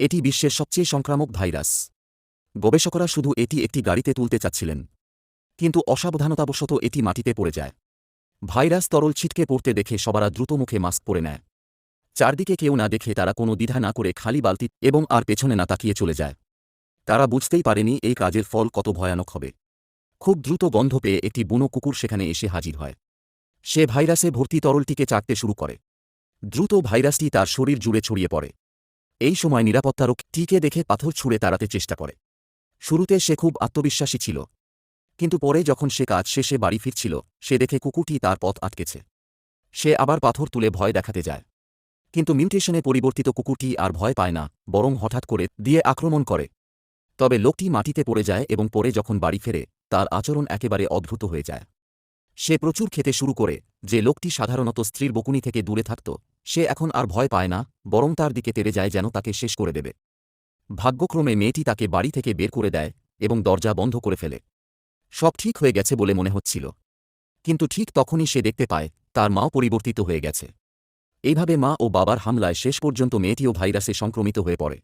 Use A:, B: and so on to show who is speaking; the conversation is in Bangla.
A: এটি বিশ্বের সবচেয়ে সংক্রামক ভাইরাস। গবেষকরা শুধু এটি একটি গাড়িতে তুলতে চাচ্ছিলেন, কিন্তু অসাবধানতাবশত এটি মাটিতে পড়ে যায়। ভাইরাস তরল ছিটকে পড়তে দেখে সবারা দ্রুত মুখে মাস্ক পরে নেয়। চারদিকে কেউ না দেখে তারা কোনো দ্বিধা না করে খালি বালতি এবং আর পেছনে না তাকিয়ে চলে যায়। তারা বুঝতেই পারেনি এই কাজের ফল কত ভয়ানক হবে। খুব দ্রুত গন্ধ পেয়ে একটি বুনো কুকুর সেখানে এসে হাজির হয়। সে ভাইরাসে ভর্তি তরলটিকে চাটতে শুরু করে। দ্রুত ভাইরাসটি তার শরীর জুড়ে ছড়িয়ে পড়ে। এই সময় নিরাপত্তারক্ষীকে দেখে পাথর ছুঁড়ে তাড়াতে চেষ্টা করে। শুরুতে সে খুব আত্মবিশ্বাসী ছিল, কিন্তু পরে যখন সে কাজ শেষে বাড়ি ফিরছিল, সে দেখে কুকুরটি তার পথ আটকেছে। সে আবার পাথর তুলে ভয় দেখাতে যায়, কিন্তু মিউটেশনে পরিবর্তিত কুকুরটি আর ভয় পায় না, বরং হঠাৎ করে দিয়ে আক্রমণ করে। তবে লোকটি মাটিতে পড়ে যায় এবং পরে যখন বাড়ি ফেরে, তার আচরণ একেবারে অদ্ভুত হয়ে যায়। সে প্রচুর খেতে শুরু করে। যে লোকটি সাধারণত স্ত্রীর বকুনি থেকে দূরে থাকত, সে এখন আর ভয় পায় না, বরং তার দিকে তেড়ে যায় যেন তাকে শেষ করে দেবে। ভাগ্যক্রমে মেয়েটি তাকে বাড়ি থেকে বের করে দেয় এবং দরজা বন্ধ করে ফেলে। সব ঠিক হয়ে গেছে বলে মনে হচ্ছিল, কিন্তু ঠিক তখনই সে দেখতে পায় তার মাও পরিবর্তিত হয়ে গেছে। এইভাবে মা ও বাবার হামলায় শেষ পর্যন্ত মেয়েটিও ভাইরাসে সংক্রমিত হয়ে পড়ে।